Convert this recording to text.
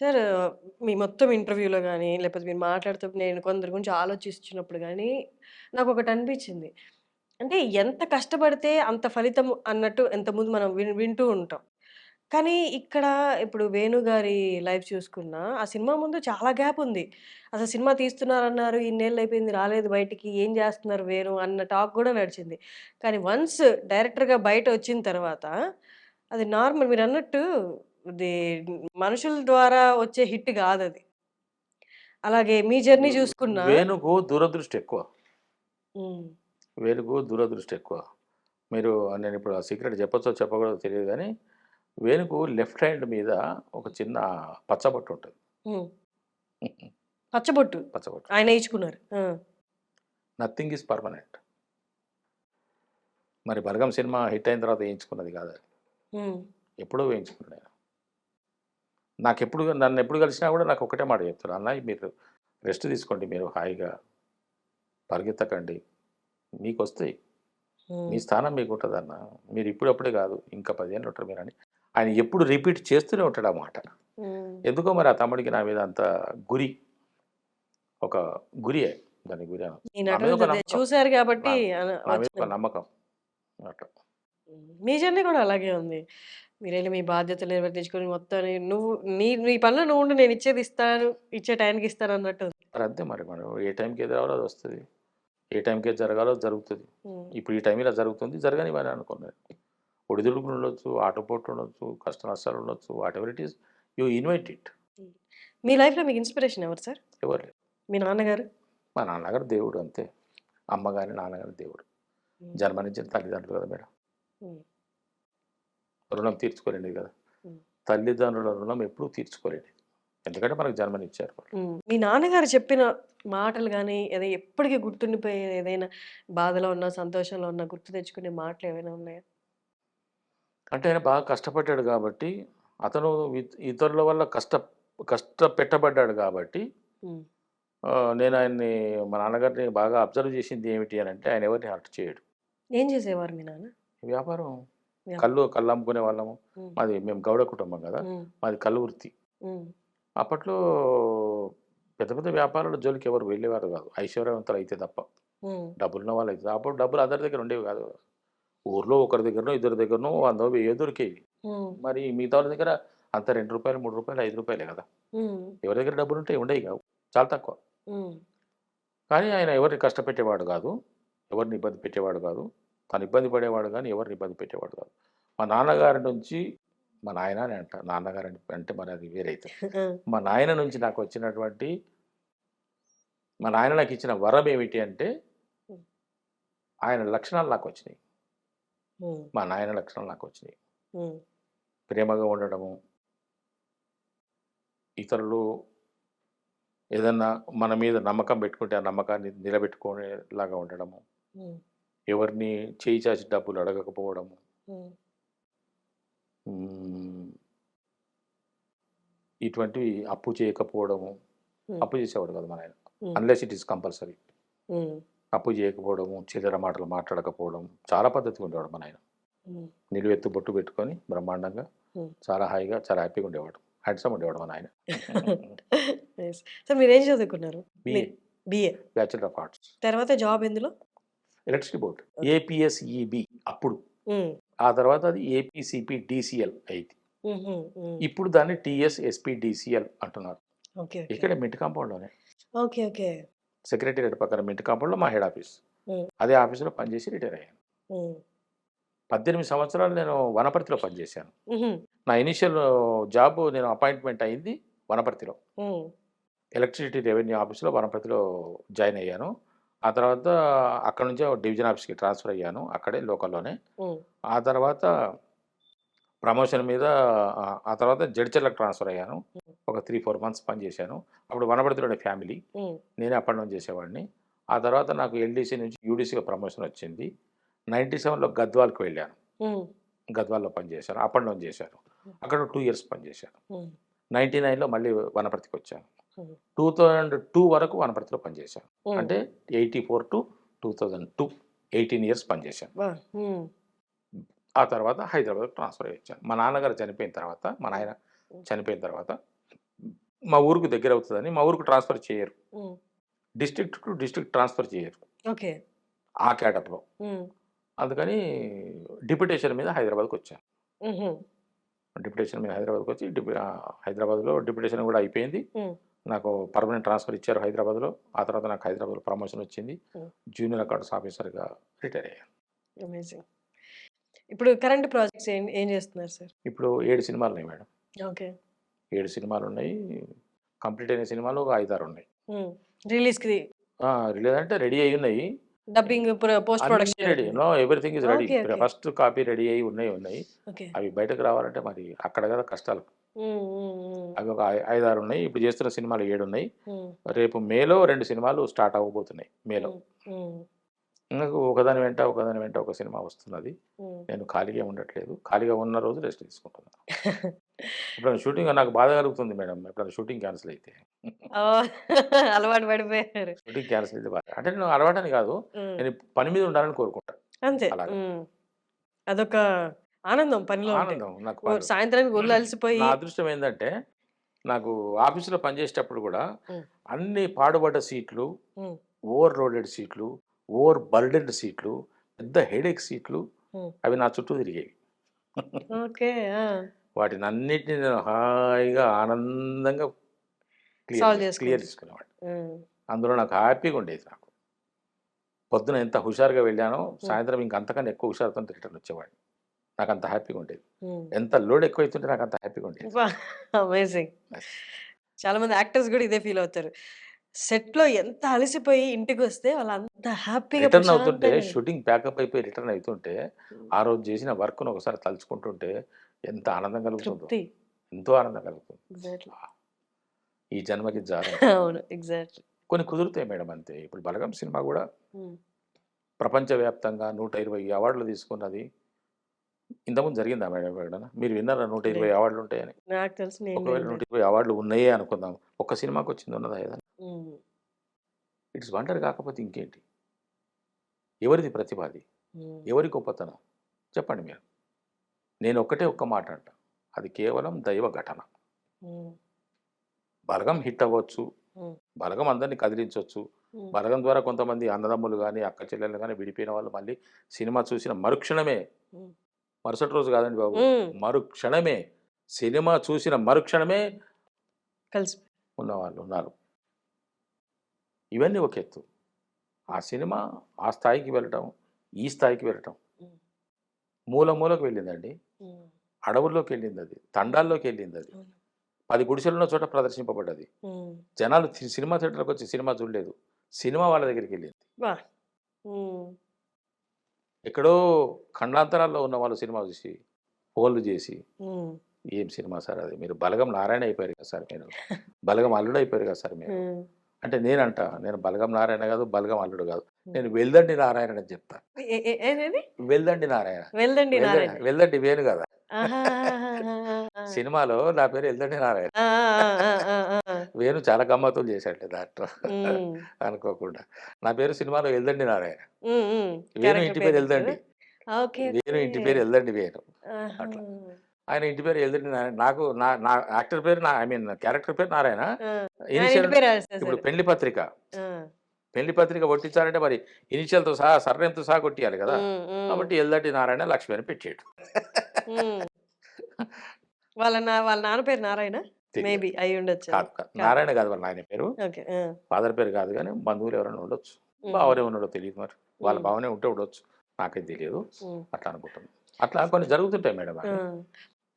Sir మీ మొత్తం ఇంటర్వ్యూలో గాని, లేకపోతే మీరు మాట్లాడుతూ నేను కొందరి గురించి ఆలోచిస్తున్నప్పుడు గాని, నాకొకటనిపించింది. అంటే ఎంత కష్టపడితే అంత ఫలితం అన్నట్టు ఇంతకుముందు మనం వింటూ ఉంటాం. కానీ ఇక్కడ ఇప్పుడు 'వేణు' గారి లైఫ్ చూసుకున్నా, ఆ సినిమా ముందు చాలా గ్యాప్ ఉంది. అసలు సినిమా తీస్తున్నారన్నారు, ఇన్నేళ్లయిపోయింది రాలేదు బయటికి, ఏం జేస్తున్నారు 'వేణు' అన్న టాక్ గూడా నడిచింది. కానీ వన్స్ డైరెక్టర్‌గా బయటొచ్చిన తర్వాత, అది నార్మల్ మీరన్నట్టు ఇది మనుషుల ద్వారా వచ్చే హిట్ గాదది. అలాగే మీ జర్నీ జూసుకున్నా వేణుకు దూరదృష్టి ఎక్కువ. హ్మ్. వేణుకు దూరదృష్టి ఎక్కువ. మీరు నేనిప్పుడు ఆ సీక్రెట్ చెప్పొచ్చో చెప్పకూడదో తెలీదు గానీ, వేణుకు లెఫ్ట్ హ్యాండ్ మీద ఒక చిన్న పచ్చబొట్టు ఉంటది. హ్మ్. పచ్చబొట్టు పచ్చబొట్టు. ఆయనేయించుకున్నారు. ఆ! Nothing is permanent. మరి 'బలగం' సినిమా హిట్ అయిన తర్వాత ఏయించుకున్నది కాదది. హ్మ్. ఎప్పుడో వేయించుకున్నాను నేను. నన్నెప్పుడు కలిసినా గూడా నాకొక్కటే మాట చెప్తాడు. "అన్నయ్య మీరు రెస్ట్ తీసుకోండి. మీరు హాయిగా పరిగెత్తకండి. మీకొస్తాయి. మీ హ్మ్. స్థానం మీకుంటదన్న. మీరు ఇప్పుడప్పుడే గాదు. ఇంకా 10 ఏళ్ళు ఉంటారు మీరని." ఆయన ఎప్పుడు రిపీట్ చేస్తూనే ఉంటాడు ఆ మాట. హ్మ్. ఎందుకో మరి ఆ తమ్ముడికి నా మీద అంత గురి. ఒక గురియే. దాన్ని గురి అనొచ్చు. ఈ నా మీద ఒక నటన నమ్మకం. చూసారు నా గాబట్టి నా మీద ఒక వచ్చింది. నమ్మకం. అట్లా. హ్మ్. మీ జర్నీ గూడా అలాగే ఉంది. మీరెళ్లి మీ బాధ్యతలు నిర్వర్తించుకొని మొత్తం నువ్వు నీ నీ పనిలో నువ్వుండు నేనిచ్చేది ఇస్తాను, ఇచ్చే టైంకి ఇస్తానన్నట్టుంది. మరి అంతే మరి మనం ఏ టైంకి ఏది రావాలో అదొస్తది. ఏ టైంకి ఏది జరగాలో అది జరుగుతది. హ్మ్. ఇప్పుడు ఈ టైం ఇలా జరుగుతుంది. జరగనివ్వని అనుకున్నాను. ఒడిదుడుకులుండొచ్చు, ఆటుపోట్లుండొచ్చు, కష్ట నష్టాలుండొచ్చు. Whatever it is you invite it. Hmm. మీ లైఫ్‌లో మీకు ఇన్‌స్పిరేషన్ ఎవరు సార్? ఎవరు లేరు. మీ నాన్నగారు? మా నాన్నగారు దేవుడు అంతే. అమ్మ గాని, నాన్నగారు దేవుడు. హ్మ్. జన్మనిచ్చిన తల్లిదండ్రులు కదా మేడం. హ్మ్. రుణం తీర్చుకోలేనిది కదా! హ్మ్. తల్లిదండ్రుల రుణం ఎప్పుడూ తీర్చుకోలేనిది. ఎందుకంటే మనకు జన్మనిచ్చారు వాళ్ళు. హ్మ్. మీ నాన్నగారు చెప్పిన మాటలు గాని, ఎప్పటికి గుర్తుండిపోయే ఏదైనా బాధలో ఉన్నా, సంతోషంలో ఉన్నా గుర్తు తెచ్చుకునే మాటలేమైనా ఉన్నాయా? అంటే ఆయన బాగా కష్టపడ్డాడు కాబట్టి, అతను ఇతరుల వల్ల కష్టపెట్టబడ్డాడు కాబట్టి, హ్మ్. నేను ఆయన్ని మా నాన్నగారిని బాగా అబ్జర్వ్ చేసింది ఏమిటి అనంటే, ఆయన ఎవరిని హర్ట్ చేయడు. ఏం చేసేవారు మీ నాన్న? వ్యాపారం. వ్యాపారం. కళ్ళు అమ్ముకునే వాళ్ళము. హ్మ్. మేము గౌడ కుటుంబం గదా! హ్మ్. మాది కళ్ళు వృత్తి. హ్మ్. అప్పట్లో పెద్ద పెద్ద వ్యాపారాల జోలికి ఎవరు వెళ్ళేవారు గాదు. ఐశ్వర్యవంతులైతే తప్ప. హ్మ్. డబ్బులున్న వాళ్ళైతే. అప్పుడు డబ్బులు అందరి దగ్గర ఉండేవి గాదు. ఊర్లో ఒకరి దగ్గరనో, ఇద్దరి దగ్గరనో వందో, వెయ్యో దొరికేవి. హ్మ్. మరి మిగతా వాళ్ళ దగ్గర అంత రూ. 2, రూ. 3, రూ. 5 గదా! హ్మ్. ఎవరి దగ్గర డబ్బులుంటాయి ఉండేయి గావు. చాలా తక్కువ. హ్మ్. కానీ ఆయన ఎవరిని కష్టపెట్టేవాడు గాదు. ఎవరిని ఇబ్బంది పెట్టేవాడు గాదు. తను ఇబ్బంది పడేవాడు గానీ ఎవరిని ఇబ్బంది పెట్టేవాడు గాదు. మా నాన్నగారి నుంచి మా నాయన అని అంటా. నాన్నగారు అంటే మరి అది వేరైతది. ఆ! మా నాయన నుంచి నాకొచ్చినటువంటి మా నాయన నాకిచ్చిన వరం ఏమిటి అంటే, హ్మ్. ఆయన లక్షణాలు నాకొచ్చినియి. హ్మ్. మా నాయన లక్షణాలు నాకొచ్చినియి. హ్మ్. ప్రేమగా ఉండడము, ఇతరులు ఏదన్నా మన మీద నమ్మకం పెట్టుకుంటే, ఆ నమ్మకాన్ని నిలబెట్టుకునేలాగా ఉండడము. హ్మ్. ఎవరిని చేయి చాచి డబ్బులు అడగకపోవడము. హ్మ్. హ్మ్. ఇటువంటివి అప్పు చేయకపోవడము. హ్మ్. అప్పు చేసేవాడు కాదు మా నాయన. హ్మ్. Unless it is compulsory. హ్మ్. అప్పు చేయకపోవడము, చిల్లర మాటలు మాట్లాడకపోవడం. చాలా పద్ధతిగా ఉండేవాడు మా నాయన. హ్మ్. నిలువెత్తు బొట్టు పెట్టుకొని బ్రహ్మాండంగా హ్మ్. చాలా హాయిగా, చాలా హ్యాపీగా ఉండేవాడు. హ్యాండ్సమ్ ఉండేవాడు మా నాయన. నైస్. సో, మీరేం చదువుకున్నారు? బీఏ, మీరు బీఏ. Bachelor of arts. తర్వాత జాబ్ ఎందులో? Electricity board. ఓకే. ఏపీఎస్ఈబీ అప్పుడు. హ్మ్. ఆ తర్వాత అది ఏపీసీపీడీసీఎల్ అయింది. హుహు. హ్మ్. ఇప్పుడు దాన్ని టీఎస్ఎస్పీడీసీఎల్ అంటున్నారు. ఓకే. ఓకే. ఇక్కడే మింట్ కాంపౌండ్‌లోనే. ఓకే. ఓకే. సెక్రటేరియట్ పక్కన మింట్ కాంపౌండ్‌లో మా హెడ్ ఆఫీస్. హ్మ్. అదే ఆఫీస్‌లో పనిచేసి రిటైర్ అయ్యాను. హ్మ్. 18 సంవత్సరాలు నేను వనపర్తిలో పనిచేశాను. హుహు. నా ఇనీషియల్ జాబ్ నేను అపాయింట్‌మెంట్ అయింది వనపర్తిలో. హ్మ్. ఎలక్ట్రిసిటీ రెవెన్యూ ఆఫీస్‌లో వనపర్తిలో జాయిన్ అయ్యాను. ఆ తర్వాత అక్కడి నుంచే డివిజన్ ఆఫీస్‌కి ట్రాన్స్‌ఫర్ అయ్యాను. అక్కడే లోకల్‌లోనే. హ్మ్. ఆ తర్వాత ప్రమోషన్ మీద ఆ తర్వాత జడ్చర్లకు ట్రాన్స్‌ఫర్ అయ్యాను. హ్మ్. ఒక 3, 4 మంత్స్ పనిచేశాను. అప్పుడు వనపర్తిలోనే ఫ్యామిలీ. హ్మ్. నేనే అప్ అండ్ డౌన్ చేసేవాడిని. ఆ తర్వాత నాకు ఎల్‌డీసీ నుంచి యూడీసీగా ప్రమోషన్ వచ్చింది. 97లో గద్వాల్‌కి వెళ్ళాను. హ్మ్. గద్వాల్‌లో పనిచేశాను. అప్ అండ్ డౌన్ చేశాను. అక్కడ 2 ఇయర్స్ పనిచేశాను. హ్మ్. 99లో మళ్ళీ వనపర్తికొచ్చాను. హ్మ్. 2002 వరకు వనపర్తిలో పనిచేశాను. హ్మ్. అంటే 84-2002 18 ఇయర్స్ పనిచేశాను. అబ్బా! హ్మ్. ఆ తర్వాత హైదరాబాద్‌కి ట్రాన్స్‌ఫర్ అయ్యొచ్చాను. మా నాన్నగారు చనిపోయిన తర్వాత, మా హ్మ్. నాయన హ్మ్. చనిపోయిన తర్వాత మా ఊరికి దగ్గర అవుతుందని మా ఊరికి ట్రాన్స్ఫర్ చేయరు. హ్మ్. డిస్ట్రిక్ట్ టు డిస్ట్రిక్ట్ ట్రాన్స్ఫర్ చేయరు ఓకే. ఆ క్యాడర్‌లో. హ్మ్. అందుకని డిప్యుటేషన్ మీద హైదరాబాద్‌కొచ్చాను. హుహు. డిప్యుటేషన్ మీద హైదరాబాద్‌కొచ్చి హైదరాబాద్‌లో డిప్యుటేషన్ కూడా అయిపోయింది. హ్మ్. నాకు పర్మనెంట్ ట్రాన్స్ఫర్ ఇచ్చారు హైదరాబాద్‌లో. ఆ తర్వాత నాకు హైదరాబాద్‌లో ప్రమోషన్ వచ్చింది. హ్మ్. జూనియర్ అకౌంట్స్ ఆఫీసర్‌గా రిటైర్ అయ్యాను. అమేజింగ్. ఇప్పుడు కరెంట్ ప్రాజెక్ట్స్ ఏం ఏం చేస్తున్నారు సార్? ఇప్పుడు 7 సినిమాలున్నాయి మేడం. ఓకే. 7 సినిమాలున్నాయి. కంప్లీట్ అయిన సినిమాలు ఒక 5, 6 ఉన్నాయి. హ్మ్. రిలీజ్‌కి రిలీజ్ అంటే రెడీ అయ్యున్నాయి. డబ్బింగ్ పోస్ట్ అన్నీ ప్రొడక్షన్ రెడీ. జరుగుతుంది. Know everything is ready. Okay. Okay. First copy ready అయ్యి ఉన్నాయి. ఓకే. అవి బయటకు రావాలంటే మరి అక్కడ కదా కష్టాలు. హ్మ్. హ్మ్. హ్మ్. అవి ఒక 5, 6 ఉన్నాయి. ఇప్పుడు చేస్తున్న సినిమాలు 7 ఉన్నాయి. హ్మ్. రేపు మేలో 2 సినిమాలు స్టార్ట్ అవ్వబోతున్నాయి మేలో. హ్మ్. హ్మ్. నాకు ఒకదాని వెంట ఒక సినిమా వస్తున్నది. హ్మ్. నేను ఖాళీగా ఉండట్లేదు. ఖాళీగా ఉన్న రోజు రెస్ట్ తీసుకుంటున్నాను. ఎప్పుడైనా షూటింగ్ నాకు బాధ కలుగుతుంది మేడం. ఎప్పుడైనా షూటింగ్ క్యాన్సిల్ అయితే. ఓహ్! అలవాటు పడిపోయారు. షూటింగ్ క్యాన్సిల్ అయితే బాధ. అంటే నేను అలవాటని కాదు. హ్మ్. నేను పని మీద ఉండాలని కోరుకుంటా. అంతే. అలాగా. హ్మ్. అదొక ఆనందం పనిలో ఉంటే. ఆనందం నాకు సాయంత్రానికి ఒళ్ళు నా అలసిపోయి అదృష్టం ఏందంటే, నాకు ఆఫీస్‌లో పనిచేసేటప్పుడు గూడా హ్మ్. అన్ని పాడుబడ్డ సీట్లు, హ్మ్. ఓవర్ లోడెడ్ సీట్లు, ఓవర్ బర్డెన్డ్ సీట్లు, పెద్ద హెడేక్ సీట్లు హ్మ్. అవి నా చుట్టూ తిరిగేవి. ఓకే. ఆ! వాటినన్నిటిని నేను హాయిగా, ఆనందంగా సాల్వ్ క్లియర్ చేసుకుంటారు. చేసుకునేవాడిని. హ్మ్. అందులో నాకు హ్యాపీగా ఉండేది నాకు. పొద్దున ఎంత హుషారుగా వెళ్ళానో, హ్మ్. సాయంత్రం ఇంక అంతకన్నా ఎక్కువ హుషారుతోని రిటర్న్ వచ్చేవాడిని. నాకంత హ్యాపీగా ఉండేది. హ్మ్. ఎంత లోడ్ ఎక్కువైతుంటే నాకంత హ్యాపీగా ఉండేది. అబ్బా! అమేజింగ్. యెస్. చాలా మంది యాక్టర్స్ గూడా ఇదే ఫీల్ అవుతారు. సెట్‌లో ఎంత అలసిపోయి ఇంటికొస్తే వాళ్ళంత హ్యాపీగా రిటర్న్ అవుతుంటే ప్రశాంతంగా షూటింగ్ ప్యాకప్ అయిపోయి రిటర్న్ అయితుంటే, హ్మ్. ఆ రోజు చేసిన వర్క్‌ను ఒకసారి తలుచుకుంటుంటే ఎంత ఆనందం కలుగుతుందో. తృప్తి. ఎంతో ఆనందం కలుగుతుంది. ఎగ్జాక్ట్‌లీ. ఈ జన్మకి జాలని. అవును. ఎగ్జాక్ట్‌లీ. కొన్ని కుదురుతాయి మేడం అంతే. ఇప్పుడు 'బలగం' సినిమా గూడా హ్మ్. ప్రపంచవ్యాప్తంగా 120 అవార్డులు తీసుకున్నది. ఇంతకుముందు జరిగిందా మేడం ఎక్కడైనా? మీరు విన్నారా 120 లేదు. అవార్డులు ఉంటాయని? నాకు తెలిసి నేను ఒకవేళ వినలేదు. 120 అవార్డులు ఉన్నాయే అనుకుందాం. ఒక్క సినిమాకొచ్చింది ఉన్నదా ఏదన్నా? హ్మ్. ఇట్స్ వండర్ కాకపోతే ఇంకేంటి? ఎవరిది ప్రతిభ అది? హ్మ్. ఎవరి గొప్పతనం? చెప్పండి మీరు. నేను ఒక్క మాట అంటా. అది కేవలం దైవ ఘటన. హ్మ్. 'బలగం' హిట్ అవ్వచ్చు. హ్మ్. 'బలగం' అందరిని కదిలించొచ్చు. హ్మ్. 'బలగం' ద్వారా కొంతమంది అన్నదమ్ములు గాని, అక్క చెల్లెళ్ళు గాని విడిపోయిన వాళ్ళు మళ్ళీ సినిమా చూసిన మరుక్షణమే, హ్మ్. మరుసటి రోజు కాదండి బాబు. హ్మ్. మరుక్షణమే, సినిమా చూసిన మరుక్షణమే కలిసి ఉన్నవాళ్ళు ఉన్నారు. ఇవన్నీ ఒక ఎత్తు. ఆ సినిమా ఆ స్థాయికి వెళ్ళటం, ఈ స్థాయికి వెళ్ళటం. హ్మ్. మూలకు వెళ్ళిందండి. హ్మ్. అడవుల్లోకెళ్ళిందది. తండాల్లోకెళ్ళిందది. అవును. 10 గుడిసెలున్న చోట ప్రదర్శింపబడ్డది. హ్మ్. జనాలు సినిమా థియేటర్‌లకొచ్చి సినిమా చూడలేదు. సినిమా వాళ్ళ దగ్గరికెళ్ళింది. అబ్బా! హ్మ్. ఎక్కడో ఖండాంతరాల్లో ఉన్న వాళ్ళు సినిమా చూసి, ఫోన్‌లు చేసి, హ్మ్. "ఏం సినిమా సార్ అది? మీరు 'బలగం నారాయణ' అయిపోయారు కదా సార్ మీరు. 'బలగం అల్లుడు' అయిపోయారు కదా సార్ మీరు." హ్మ్. అంటే నేనంటా, "నేను 'బలగం నారాయణ' కాదు, 'బలగం అల్లుడు' కాదు. హ్మ్. నేను 'వెల్దండి నారాయణ' అని చెప్తా. ఏదేది? 'వెల్దండి నారాయణ.' 'వెల్దండి నారాయణ.' వెల్దండి వేణు కాదా? ఆహాహాహాహాహా! సినిమాలో నా పేరు ఎల్దండి నారాయణ. ఆ! ఆ! ఆ! ఆ! ఆ! ఆ! వేణు చాలా గమ్మత్తులు చేశాడులే దాంట్లో హ్మ్. అనుకోకుండా. నా పేరు సినిమాలో ఎల్దండి నారాయణ. హ్మ్. హ్మ్. వేణు క్యారెక్టర్ ఇంటి పేరు పేరు నుంచి కదా! ఎల్దండి. ఓకే. వేణు ఓకే. ఇంటి పేరు ఎల్దండి వేణు. ఆహా! అట్లా. ఆయన ఇంటి పేరు ఎల్దండి నారాయణ. నాకు నా నా యాక్టర్ పేరు ఐ మీన్ క్యారెక్టర్ పేరు నారాయణ. ఆ! ఆయన ఇంటి ఇనీషియల్ పేరు ఇప్పుడు రాసేసారు. పెళ్లి పత్రిక. ఆ! పెళ్లి పత్రిక కొట్టించాలంటే మరి ఇనీషియల్‌తో సహా సర్‌నేమ్‌తో సహా కొట్టియాలి కదా! హ్మ్. హ్మ్. కాబట్టి ఎల్దండి నారాయణ లక్ష్మి అని పెట్టాడు. హ్మ్. వాళ్ళ నాన్న పేరు నారాయణ? తెలియదు. మేబీ అయ్యుండొచ్చని. కాదు. కాదు. కాదు. నారాయణ కాదు వాళ్ళ నాయన పేరు. ఓకే. ఆ! ఫాదర్ పేరు కాదు గానీ, బంధువులు ఎవరైనా ఉండొచ్చు. హుహు. బావనే ఉన్నాడో తెలీదు మరి. వాళ్ళ హ్మ్. బావనే ఉంటే ఉండొచ్చు. నాకైతే తెలియదు. హ్మ్. అట్లా అనుకుంటున్నా. అట్లా కొన్ని జరుగుతుంటాయి మేడం ఆ! అవి.